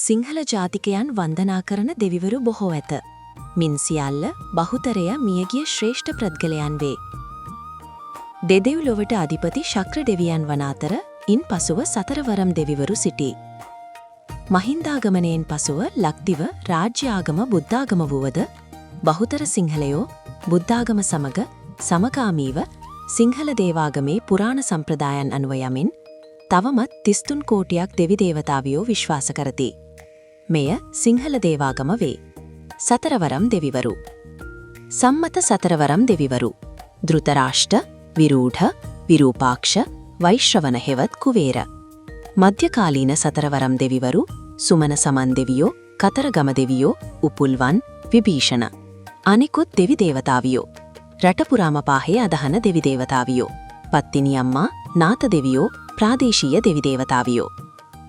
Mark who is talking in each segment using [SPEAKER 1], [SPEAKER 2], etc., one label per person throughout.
[SPEAKER 1] සිංහල ජාතිකයන් වන්දනා කරන දෙවිවරු බොහෝ ඇත. මින් සියල්ල බහුතරය මියගිය ශ්‍රේෂ්ඨ ප්‍රද්ගලයන් වේ. දෙදෙව් ලොවට අධිපති ශක්‍ර දෙවියන් වන අතර ඉන් පසුව සතරවරම් දෙවිවරු සිටී. මහින්දාගමනයෙන් පසුව ලක්දිව රාජ්‍යාගම බුද්ධාගම වුවද බහුතර සිංහලයෝ බුද්ධාගම සමග සමකාමීව සිංහල දේවාගමේ පුරාණ සම්ප්‍රදායන් අනුව යමින් තවමත් 33 කෝටියක් දෙවි දේවතාවියෝ විශ්වාස කරති. මෙය සිංහල දේවාගම වේ. සතරවරම් දෙවිවරු. සම්මත සතරවරම් දෙවිවරු. ධෘතරාෂ්ට, විරූඪ, විරූපාක්ෂ, වෛශ්‍රවණ හෙවත් කුවේර. මධ්‍යකාලීන සතරවරම් දෙවිවරු සුමන සමන් දෙවියෝ, කතරගම දෙවියෝ, උපුල්වන්, විභීෂණ. අනිකුත් දෙවි දේවතාවියෝ. රටපුරාම පාහේ අදහන දෙවි දේවතාවියෝ. පත්තිනි අම්මා, නාත දෙවියෝ, ප්‍රාදේශීය දෙවි දේවතාවියෝ.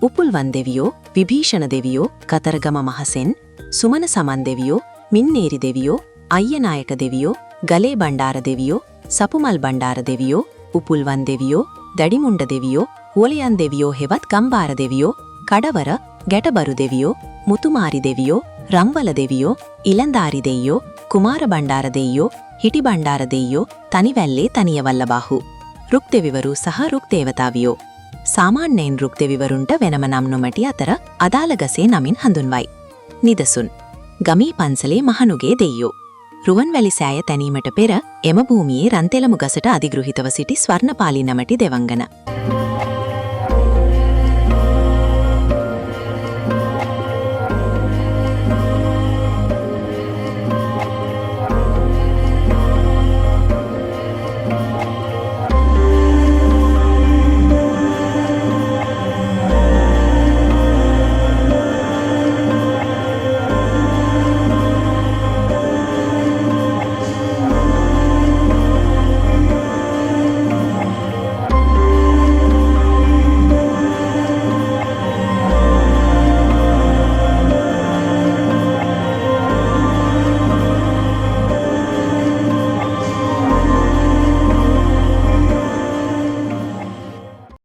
[SPEAKER 1] උපුල්වන් දෙවියෝ, විභීෂණ දෙවියෝ, කතරගම මහසෙන්, සුමන සමන් දෙවියෝ, මින්නේරි දෙවියෝ, අය්‍යනායක දෙවියෝ, ගලේ බණ්ඩාර දෙවියෝ, සපුමල් බණ්ඩාර දෙවියෝ, උපුල්වන් දෙවියෝ, දඩිමුණ්ඩ දෙවියෝ, හුවලියන් දෙවියෝ හෙවත් ගම්බාර දෙවියෝ, කඩවර, ගැටබරු දෙවියෝ, මුතුමාරි දෙවියෝ, රම්වල දෙවියෝ, ඉලන්දාරි දෙවියෝ, කුමාර බණ්ඩාර දෙවියෝ, හිටි බණ්ඩාර දෙවියෝ, තනිවැල්ලේ තනියවල්ලබාහු. රුක් දෙවිවරු සහ රුක් දේවතාවියෝ. සාමාන්‍යයෙන් රුක් දෙවිවරුන්ට වෙනම නම් නොමැති අතර අදාළ ගසේ නමින් හඳුන්වයි. නිදසුන්. ගමී පන්සලේ මහනුගේ දෙයියෝ. රුවන්වැලි සෑය තැනීමට පෙර එම භූමියේ රන්තෙලමු ගසට අධිගෘහිතව සිටි ස්වර්ණපාලි නමැති දෙවංගන.